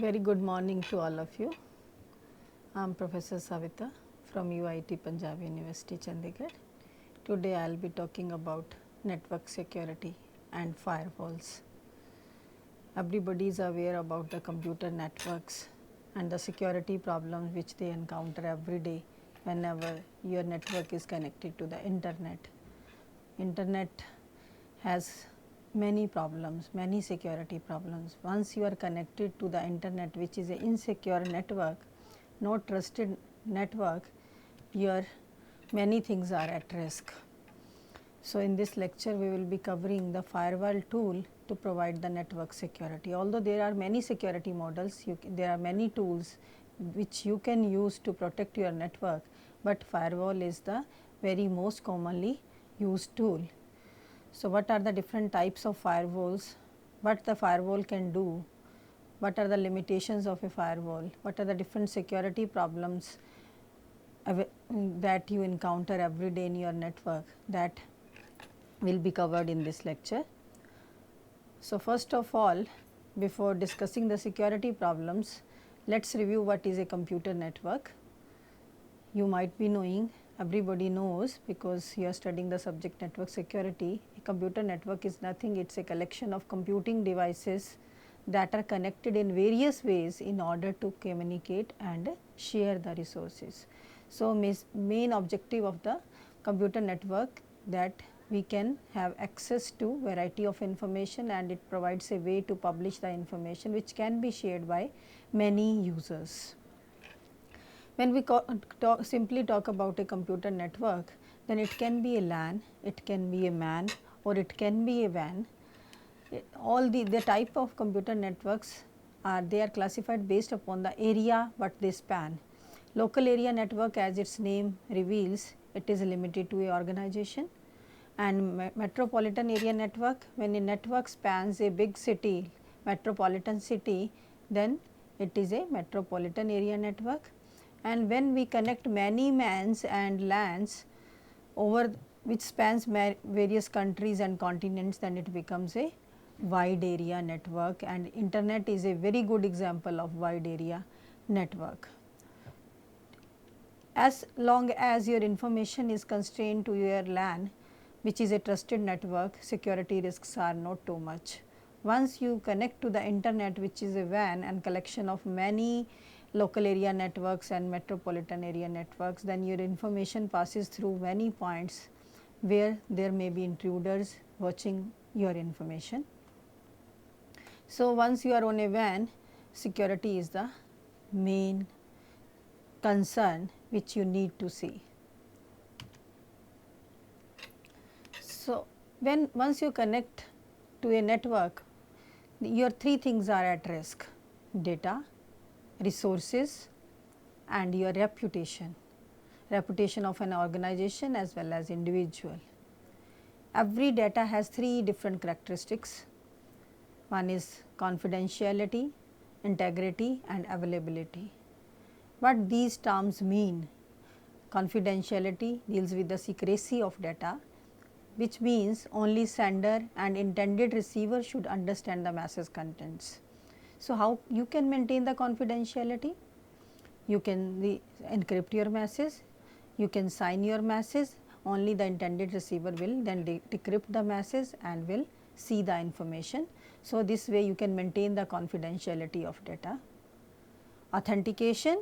Very good morning to all of you. I am Professor Savita from UIT Punjab University Chandigarh. Today I will be talking about network security and firewalls. Everybody is aware about the computer networks and the security problems which they encounter every day whenever your network is connected to the internet. Internet has many problems, many security problems. Once you are connected to the internet, which is an insecure network, no trusted network, your many things are at risk. So, in this lecture we will be covering the firewall tool to provide the network security. Although there are many security models, there are many tools which you can use to protect your network, but firewall is the very most commonly used tool. So, what are the different types of firewalls, what the firewall can do, what are the limitations of a firewall, what are the different security problems that you encounter every day in your network, that will be covered in this lecture. So, first of all, before discussing the security problems, let us review what is a computer network. You might be knowing, everybody knows because you are studying the subject network security. A computer network is nothing, it is a collection of computing devices that are connected in various ways in order to communicate and share the resources. So, main objective of the computer network that we can have access to variety of information, and it provides a way to publish the information which can be shared by many users. When we simply talk about a computer network, then it can be a LAN, it can be a MAN, or it can be a WAN. All the type of computer networks are classified based upon the area what they span. Local area network, as its name reveals, it is limited to a organization, and metropolitan area network, when a network spans a big city, metropolitan city, then it is a metropolitan area network. And when we connect many MANs and LANs over which spans various countries and continents, then it becomes a wide area network, and internet is a very good example of wide area network. As long as your information is constrained to your LAN, which is a trusted network, security risks are not too much. Once you connect to the internet, which is a WAN and collection of many local area networks and metropolitan area networks, then your information passes through many points where there may be intruders watching your information. So, once you are on a WAN, security is the main concern which you need to see. So, once you connect to a network, your three things are at risk: data, resources, and your reputation of an organization as well as individual. Every data has three different characteristics. One is confidentiality, integrity, and availability. What these terms mean: confidentiality deals with the secrecy of data, which means only sender and intended receiver should understand the message contents. So, how you can maintain the confidentiality? You can encrypt your message, you can sign your message, only the intended receiver will then decrypt the message and will see the information. So, this way you can maintain the confidentiality of data. Authentication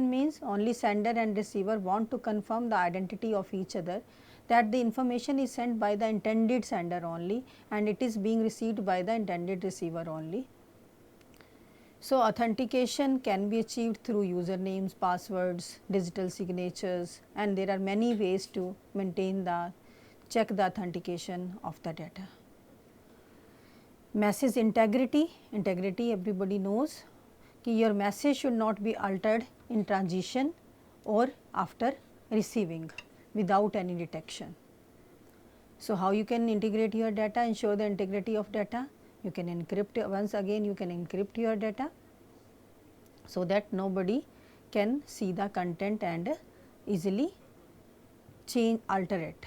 means only sender and receiver want to confirm the identity of each other, that the information is sent by the intended sender only and it is being received by the intended receiver only. So, authentication can be achieved through usernames, passwords, digital signatures, and there are many ways to check the authentication of the data. Message integrity everybody knows कि your message should not be altered in transition or after receiving without any detection. So, how you can integrate your data, ensure the integrity of data? You can encrypt, once again you can encrypt your data so that nobody can see the content and easily alter it.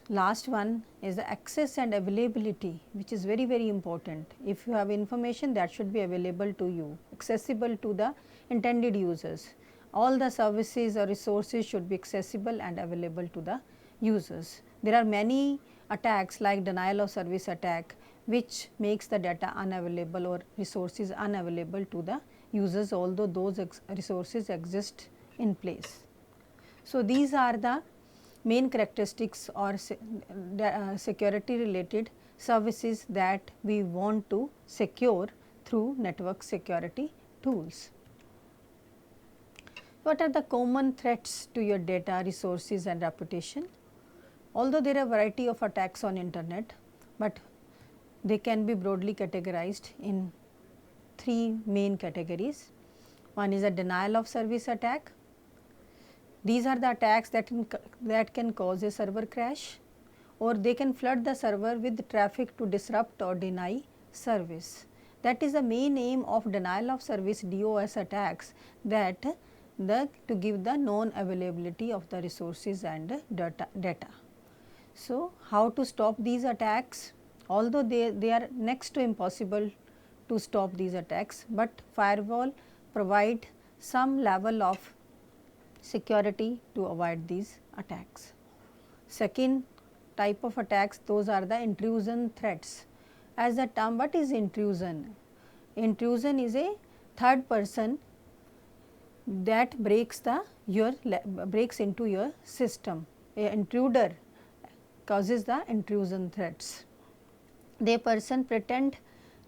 last one is the access and availability, which is very important. If you have information, that should be available to you, accessible to the intended users. All the services or resources should be accessible and available to the users. There are many attacks like denial of service attack, which makes the data unavailable or resources unavailable to the users, although those resources exist in place. So, these are the main characteristics or security related services that we want to secure through network security tools. What are the common threats to your data, resources and reputation? Although there are a variety of attacks on internet, but they can be broadly categorized in three main categories. One is a denial of service attack. These are the attacks that can cause a server crash, or they can flood the server with traffic to disrupt or deny service. That is the main aim of denial of service DOS attacks, that to give the non availability of the resources and data. So, how to stop these attacks? Although they are next to impossible to stop these attacks, but firewall provide some level of security to avoid these attacks. Second type of attacks, those are the intrusion threats. As the term, what is intrusion? Intrusion is a third person that breaks into your system. A intruder causes the intrusion threats. They person pretend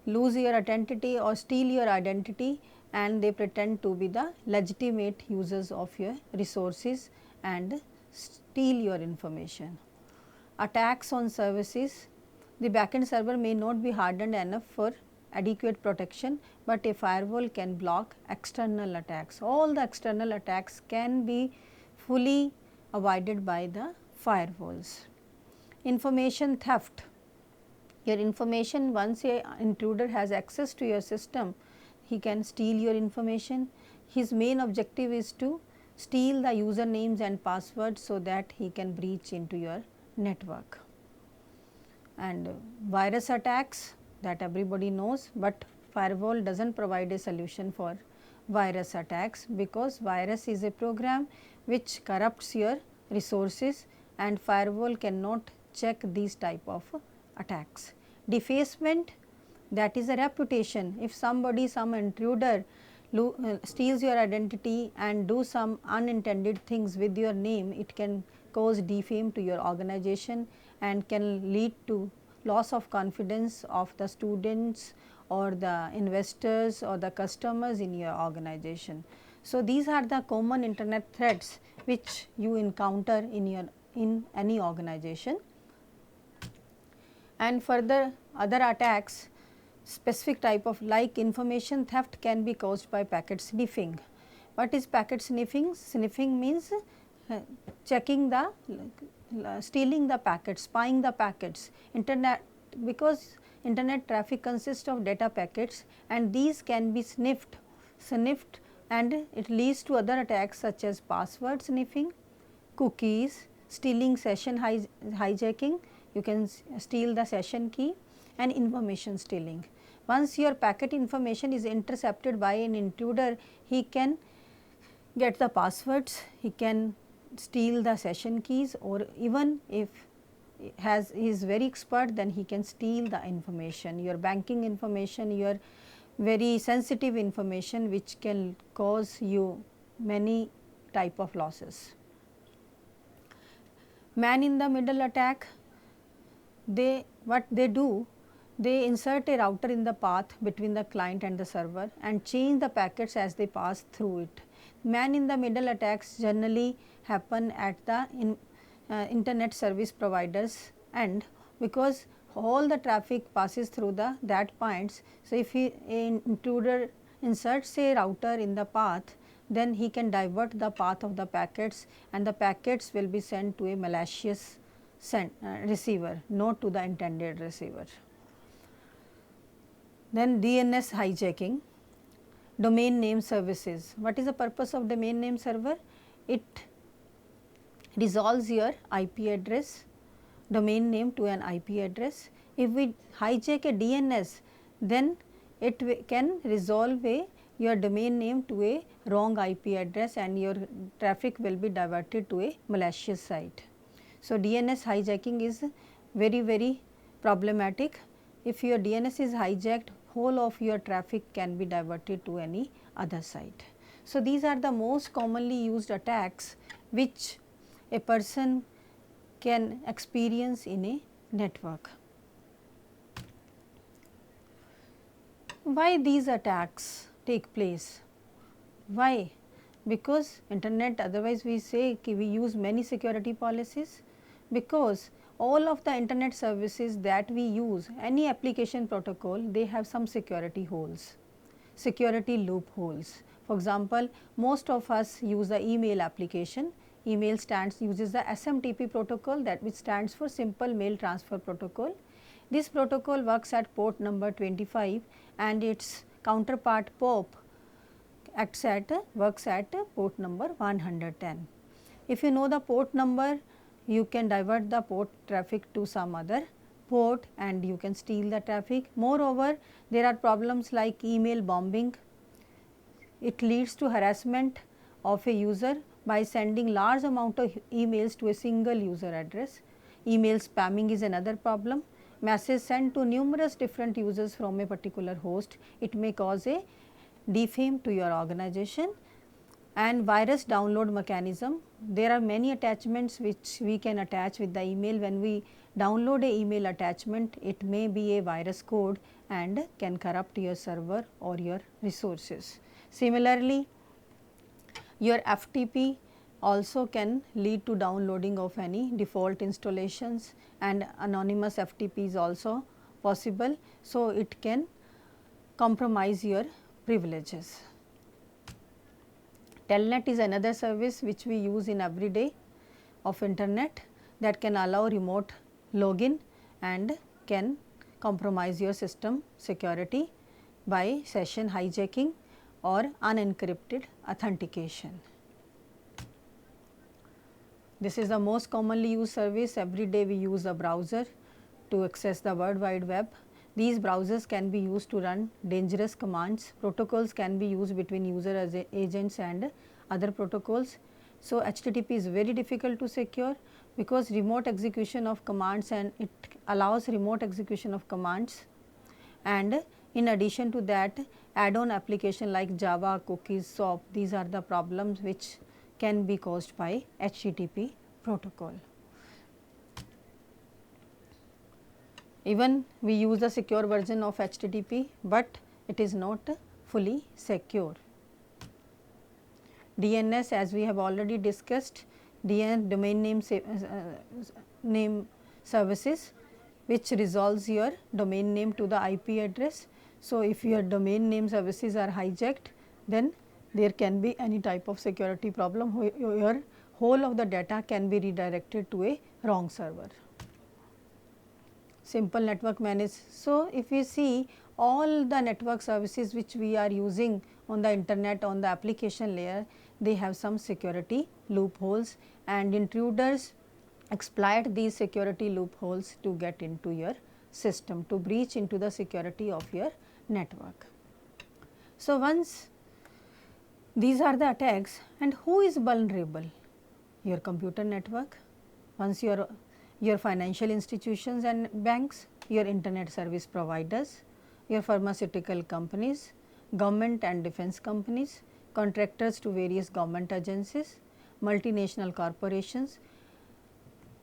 lose your identity or steal your identity, and they pretend to be the legitimate users of your resources and steal your information. Attacks on services, the backend server may not be hardened enough for adequate protection, but a firewall can block external attacks. All the external attacks can be fully avoided by the firewalls. Information theft, your information, once a intruder has access to your system, he can steal your information. His main objective is to steal the usernames and passwords so that he can breach into your network. And virus attacks, that everybody knows, but firewall does not provide a solution for virus attacks, because virus is a program which corrupts your resources and firewall cannot check these type of attacks. Defacement, that is a reputation. If some intruder steals your identity and do some unintended things with your name, it can cause defame to your organization and can lead to loss of confidence of the students or the investors or the customers in your organization. So, these are the common internet threats which you encounter in any organization. And further other attacks, specific type of like information theft can be caused by packet sniffing. What is packet sniffing? Sniffing means checking the stealing the packets, spying the packets. Because internet traffic consists of data packets and these can be sniffed and it leads to other attacks such as password sniffing, cookies, stealing session hijacking, you can steal the session key, and information stealing. Once your packet information is intercepted by an intruder, he can get the passwords, he can steal the session keys, or even if he is very expert, then he can steal the information, your banking information, your very sensitive information, which can cause you many type of losses. Man in the middle attack, what they do, they insert a router in the path between the client and the server and change the packets as they pass through it. Man in the middle attacks generally happen at the internet service providers end, because all the traffic passes through that points. So, if an intruder inserts a router in the path, then he can divert the path of the packets and the packets will be sent to a malicious receiver, not to the intended receiver. Then DNS hijacking, domain name services. What is the purpose of domain name server? It resolves your IP address, domain name to an IP address. If we hijack a DNS, then it can resolve your domain name to a wrong IP address and your traffic will be diverted to a malicious site. So, DNS hijacking is very problematic. If your DNS is hijacked, whole of your traffic can be diverted to any other site. So, these are the most commonly used attacks which a person can experience in a network. Why these attacks take place? Why? Because internet, otherwise we say we use many security policies, because all of the internet services that we use, any application protocol, they have some security holes, security loopholes. For example, most of us use the email application. Email uses the SMTP protocol, that which stands for Simple Mail Transfer Protocol. This protocol works at port number 25 and its counterpart POP works at port number 110. If you know the port number, you can divert the port traffic to some other port and you can steal the traffic. Moreover, there are problems like email bombing. It leads to harassment of a user by sending large amount of emails to a single user address. Email spamming is another problem. Message sent to numerous different users from a particular host, it may cause a defame to your organization. And virus download mechanism, there are many attachments which we can attach with the email. When we download a email attachment, it may be a virus code and can corrupt your server or your resources. Similarly, your FTP also can lead to downloading of any default installations, and anonymous FTP is also possible. So, it can compromise your privileges. Telnet is another service which we use in every day of internet, that can allow remote login and can compromise your system security by session hijacking or unencrypted authentication. This is the most commonly used service. Every day we use a browser to access the World Wide Web. These browsers can be used to run dangerous commands. Protocols can be used between user agents and other protocols. So, HTTP is very difficult to secure because remote execution of commands, and it allows remote execution of commands, and in addition to that, add-on application like Java, cookies, SOAP, these are the problems which can be caused by HTTP protocol. Even we use the secure version of HTTP, but it is not fully secure. DNS, as we have already discussed, DNS domain name services, which resolves your domain name to the IP address. So, if your domain name services are hijacked, then there can be any type of security problem where your whole of the data can be redirected to a wrong server. Simple network manage. So, if we see all the network services which we are using on the internet, on the application layer, they have some security loopholes, and intruders exploit these security loopholes to get into your system, to breach into the security of your network. So, once these are the attacks, and who is vulnerable? Your computer network, once your financial institutions and banks, your internet service providers, your pharmaceutical companies, government and defense companies, contractors to various government agencies, multinational corporations,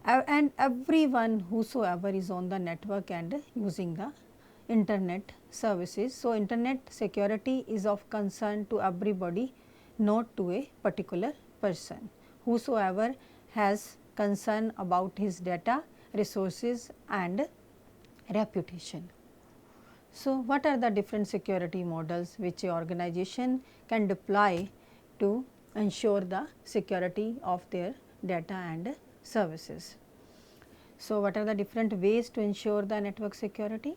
and everyone whosoever is on the network and using the internet services. So, internet security is of concern to everybody, not to a particular person. Whosoever has concern about his data, resources and reputation. So, what are the different security models which a organization can deploy to ensure the security of their data and services? So, what are the different ways to ensure the network security?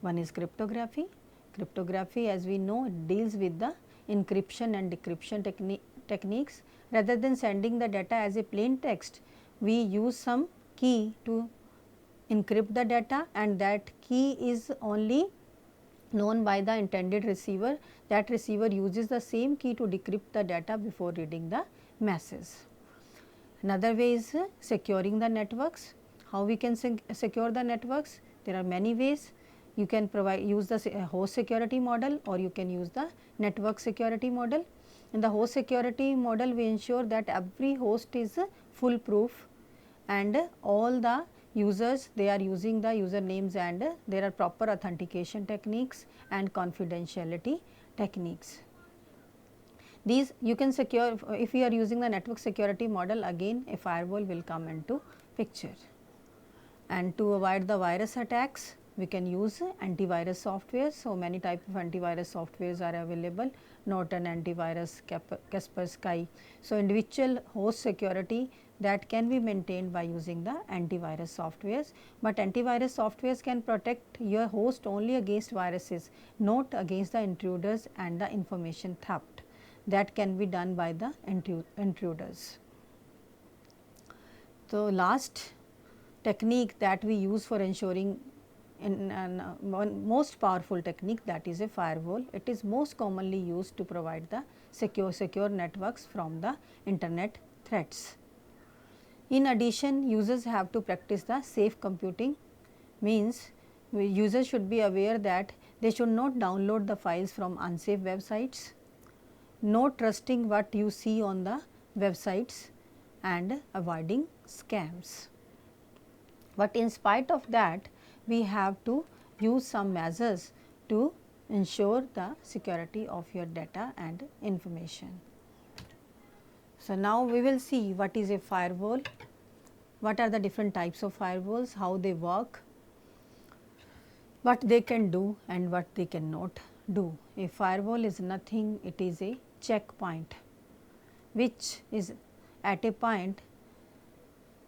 One is cryptography. Cryptography, as we know, deals with the encryption and decryption techniques. Rather than sending the data as a plain text, we use some key to encrypt the data, and that key is only known by the intended receiver. That receiver uses the same key to decrypt the data before reading the message. Another way is securing the networks. How we can secure the networks? There are many ways. You can use the host security model, or you can use the network security model. In the host security model, we ensure that every host is foolproof, and all the users, they are using the usernames, and there are proper authentication techniques and confidentiality techniques. These you can secure. If you are using the network security model, again a firewall will come into picture. And to avoid the virus attacks, we can use antivirus software. So many type of antivirus softwares are available, Norton antivirus, Kaspersky. So individual host security that can be maintained by using the antivirus softwares, but antivirus softwares can protect your host only against viruses, not against the intruders and the information theft. That can be done by the intruders. So last technique that we use for ensuring one most powerful technique, that is a firewall. It is most commonly used to provide the secure networks from the internet threats. In addition, users have to practice the safe computing, means users should be aware that they should not download the files from unsafe websites, not trusting what you see on the websites, and avoiding scams. But in spite of that, we have to use some measures to ensure the security of your data and information. So now we will see what is a firewall, what are the different types of firewalls, how they work, what they can do and what they cannot do. A firewall is nothing, it is a checkpoint which is at a point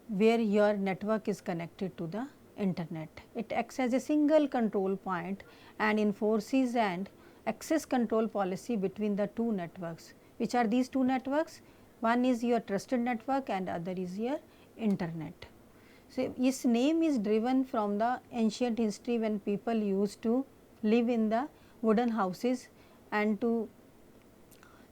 where your network is connected to the internet. It acts as a single control point and enforces an access control policy between the two networks. Which are these two networks? One is your trusted network and other is your internet. So its name is driven from the ancient history when people used to live in the wooden houses, and to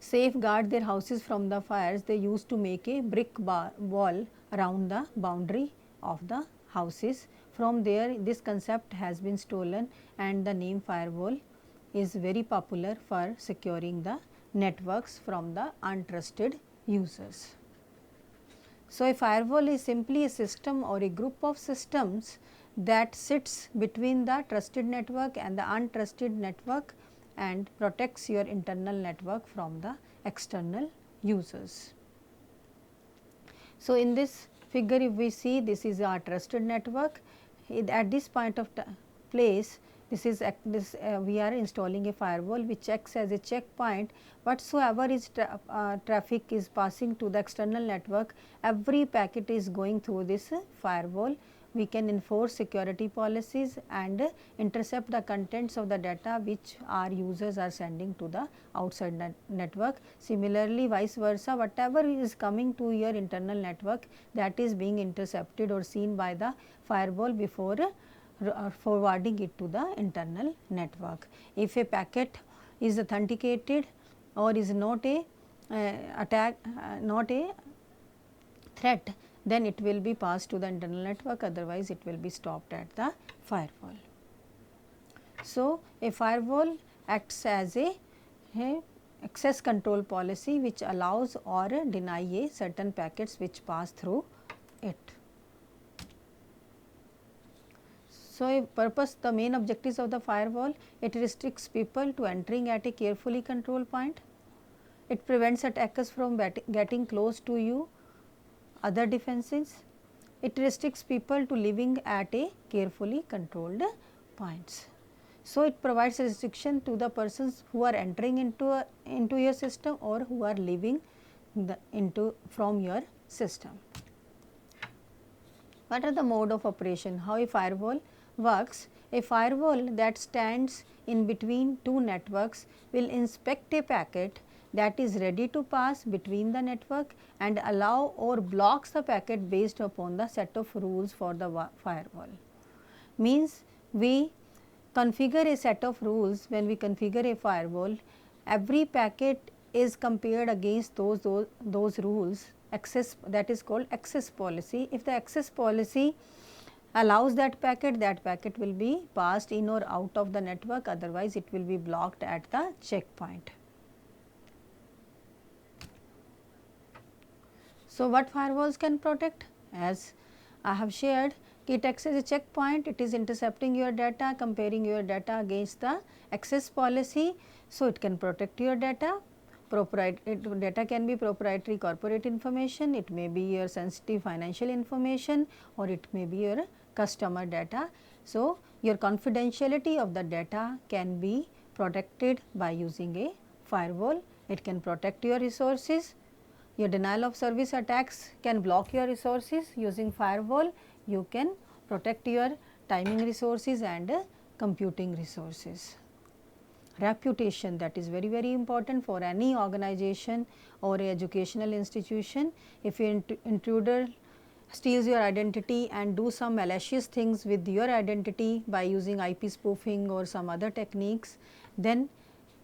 safeguard their houses from the fires, they used to make a brick wall around the boundary of the houses. From there this concept has been stolen, and the name firewall is very popular for securing the networks from the untrusted users. So a firewall is simply a system or a group of systems that sits between the trusted network and the untrusted network and protects your internal network from the external users. So in this figure, if we see, this is our trusted network. At this point of place, we are installing a firewall which acts as a checkpoint. Whatsoever is traffic is passing to the external network, every packet is going through this firewall. We can enforce security policies and intercept the contents of the data which our users are sending to the outside network. Similarly, vice versa, whatever is coming to your internal network, that is being intercepted or seen by the firewall before forwarding it to the internal network. If a packet is authenticated or is not a threat, then it will be passed to the internal network, otherwise it will be stopped at the firewall. So a firewall acts as a access control policy which allows or deny a certain packets which pass through it. So the main objectives of the firewall: it restricts people to entering at a carefully controlled point, it prevents attackers from getting close to you, other defenses, it restricts people to living at a carefully controlled points. So it provides restriction to the persons who are entering into your system or who are leaving from your system. What are the mode of operation? How a firewall works? A firewall that stands in between two networks will inspect a packet that is ready to pass between the network and allow or blocks the packet based upon the set of rules for the firewall. means we configure a set of rules. When we configure a firewall, every packet is compared against those rules. Access, that is called access policy. If the access policy allows that packet will be passed in or out of the network, otherwise it will be blocked at the checkpoint. So, what firewalls can protect? As I have shared, it acts as a checkpoint, it is intercepting your data, comparing your data against the access policy. So, it can protect your data. Data can be proprietary corporate information, it may be your sensitive financial information, or it may be your customer data. So, your confidentiality of the data can be protected by using a firewall. It can protect your resources. Your denial of service attacks can block your resources. Using firewall, you can protect your timing resources and computing resources. Reputation, that is very important for any organization or a educational institution. If an intruder steals your identity and do some malicious things with your identity by using IP spoofing or some other techniques, then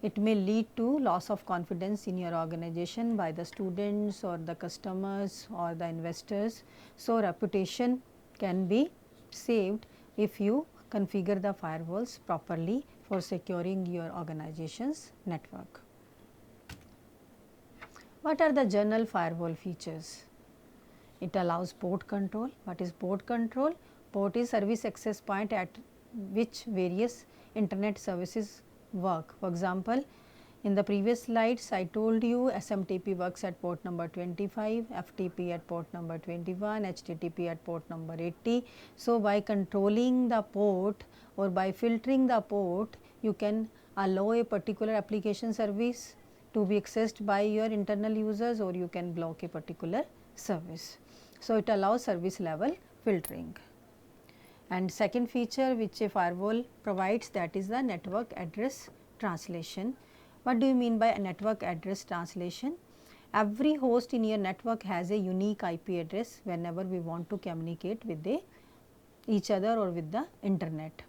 it may lead to loss of confidence in your organization by the students or the customers or the investors. So, reputation can be saved if you configure the firewalls properly for securing your organization's network. What are the general firewall features? It allows port control. What is port control? Port is service access point at which various internet services work. For example, in the previous slides I told you SMTP works at port number 25, FTP at port number 21, HTTP at port number 80. So, by controlling the port or by filtering the port, you can allow a particular application service to be accessed by your internal users, or you can block a particular service. So, it allows service level filtering. And second feature which a firewall provides, that is the network address translation. What do you mean by a network address translation? Every host in your network has a unique IP address whenever we want to communicate with each other or with the internet.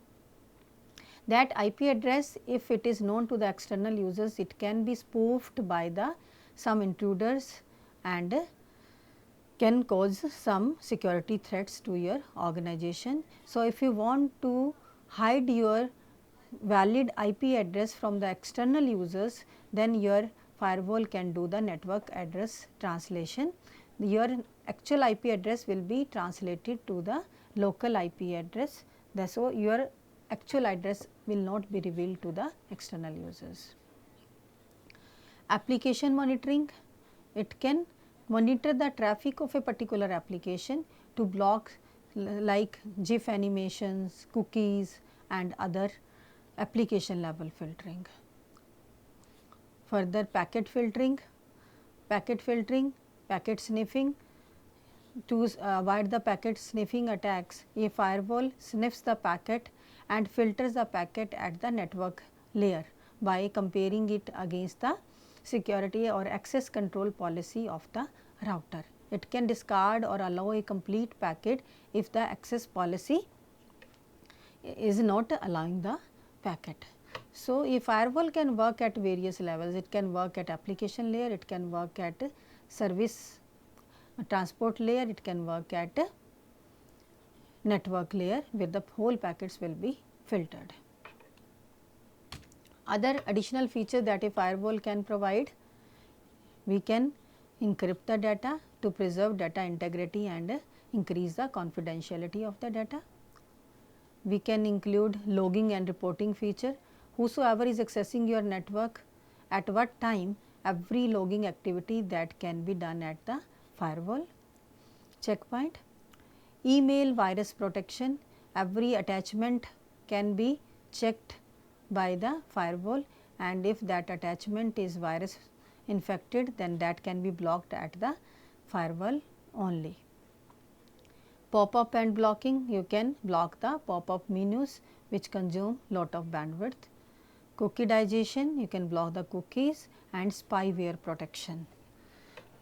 That IP address, if it is known to the external users, it can be spoofed by some intruders and can cause some security threats to your organization. So, if you want to hide your valid IP address from the external users, then your firewall can do the network address translation. Your actual IP address will be translated to the local IP address. So, your actual address will not be revealed to the external users. Application monitoring, it can monitor the traffic of a particular application to block like GIF animations, cookies and other application level filtering. Further, packet filtering, packet sniffing. To avoid the packet sniffing attacks, a firewall sniffs the packet and filters the packet at the network layer by comparing it against the security or access control policy of the router. It can discard or allow a complete packet if the access policy is not allowing the packet. So, a firewall can work at various levels. It can work at application layer, it can work at service transport layer, it can work at network layer where the whole packets will be filtered. Other additional feature that a firewall can provide, we can encrypt the data to preserve data integrity and increase the confidentiality of the data. We can include logging and reporting feature. Whosoever is accessing your network, at what time, every logging activity that can be done at the firewall checkpoint. Email virus protection, every attachment can be checked by the firewall, and if that attachment is virus infected, then that can be blocked at the firewall only. Pop-up and blocking, you can block the pop-up menus which consume lot of bandwidth. Cookie digestion, you can block the cookies, and spyware protection.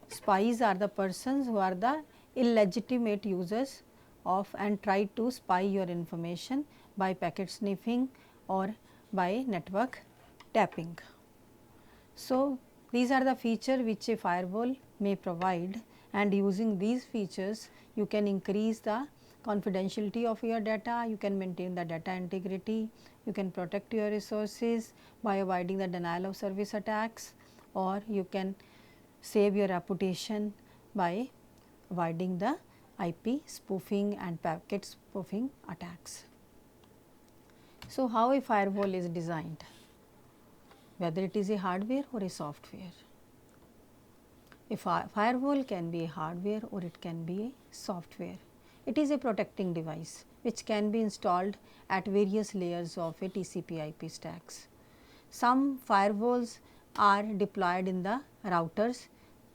Spies are the persons who are the illegitimate users of and try to spy your information by packet sniffing or by network tapping. So, these are the features which a firewall may provide, and using these features you can increase the confidentiality of your data, you can maintain the data integrity, you can protect your resources by avoiding the denial of service attacks, or you can save your reputation by avoiding the IP spoofing and packet spoofing attacks. So, how a firewall is designed? Whether it is a hardware or a software. A firewall can be a hardware or it can be a software. It is a protecting device which can be installed at various layers of a TCP/IP stacks. Some firewalls are deployed in the routers.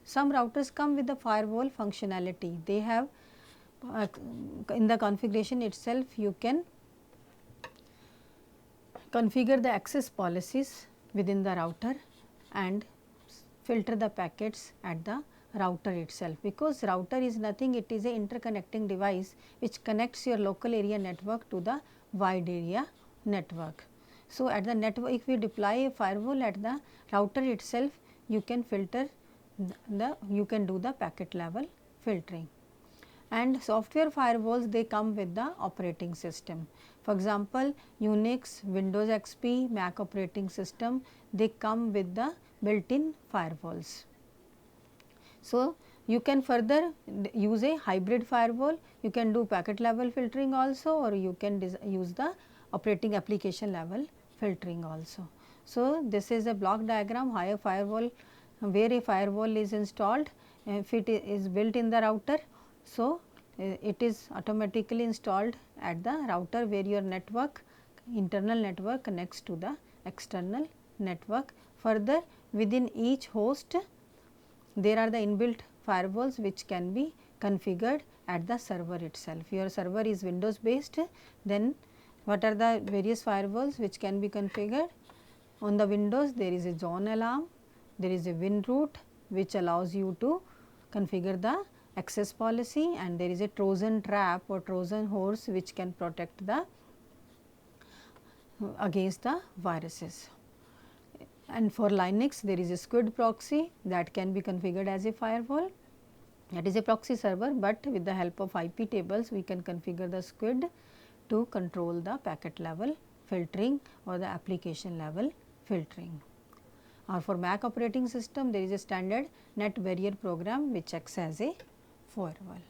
Some routers come with the firewall functionality. They have in the configuration itself you can configure the access policies within the router and filter the packets at the router itself, because router is nothing, it is a interconnecting device which connects your local area network to the wide area network. So, at the network, if we deploy a firewall at the router itself, you can filter you can do the packet level filtering. And software firewalls, they come with the operating system. For example, Unix, Windows XP, Mac operating system, they come with the built-in firewalls. So, you can further use a hybrid firewall, you can do packet level filtering also, or you can use the operating application level filtering also. So, this is a block diagram how a firewall, where a firewall is installed. If it is built in the router, so it is automatically installed at the router where your network, internal network connects to the external network. Further, within each host there are the inbuilt firewalls which can be configured at the server itself. Your server is Windows based, then what are the various firewalls which can be configured? On the Windows there is a zone alarm, there is a WinRoot which allows you to configure the access policy, and there is a Trojan trap or Trojan horse which can protect the against the viruses. And for Linux there is a Squid proxy that can be configured as a firewall, that is a proxy server, but with the help of IP tables we can configure the Squid to control the packet level filtering or the application level filtering. Or for Mac operating system there is a standard net barrier program which acts as a firewall.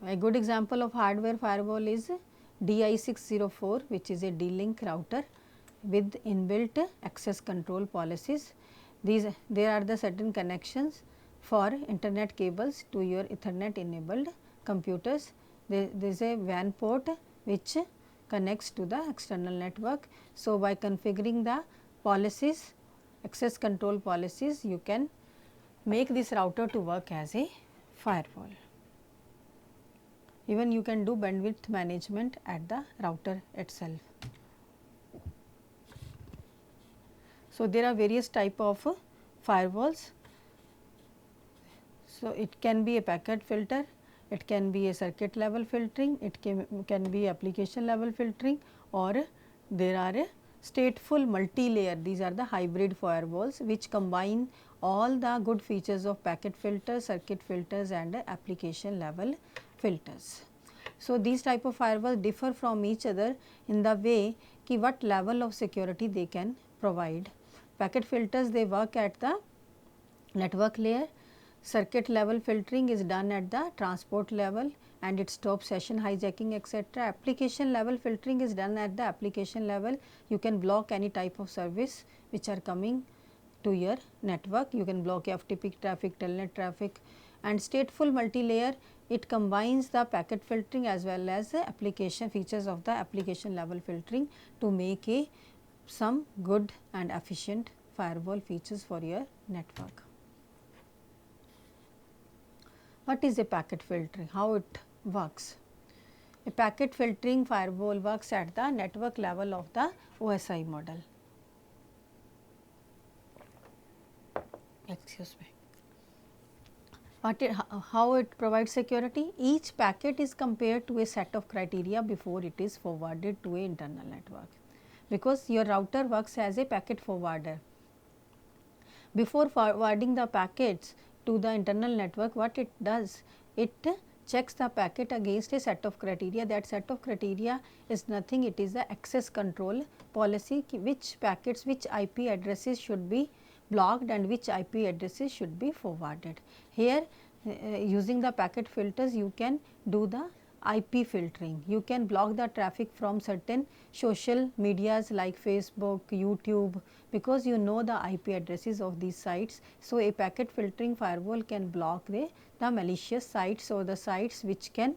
A good example of hardware firewall is DI604, which is a D-Link router with inbuilt access control policies. There are the certain connections for internet cables to your Ethernet enabled computers. There is a WAN port which connects to the external network. So, by configuring the policies, access control policies, you can make this router to work as a firewall. Even you can do bandwidth management at the router itself. So, there are various type of firewalls. So, it can be a packet filter, it can be a circuit level filtering, it can be application level filtering, or there are a stateful multi-layer. These are the hybrid firewalls which combine all the good features of packet filters, circuit filters and application level filters. So, these type of firewalls differ from each other in the way ki what level of security they can provide. Packet filters, they work at the network layer, circuit level filtering is done at the transport level and it stops session hijacking, etc. Application level filtering is done at the application level. You can block any type of service which are coming to your network. You can block FTP traffic, telnet traffic. And stateful multi-layer, it combines the packet filtering as well as the application features of the application level filtering to make some good and efficient firewall features for your network. What is a packet filtering? How it works? A packet filtering firewall works at the network level of the OSI model. Excuse me. How it provides security? Each packet is compared to a set of criteria before it is forwarded to a internal network, because your router works as a packet forwarder. Before forwarding the packets to the internal network, what it does? It checks the packet against a set of criteria. That set of criteria is nothing, it is the access control policy, which packets, which IP addresses should be blocked and which IP addresses should be forwarded. Here using the packet filters, you can do the IP filtering. You can block the traffic from certain social medias like Facebook, YouTube, because you know the IP addresses of these sites. So, a packet filtering firewall can block the malicious sites or the sites which can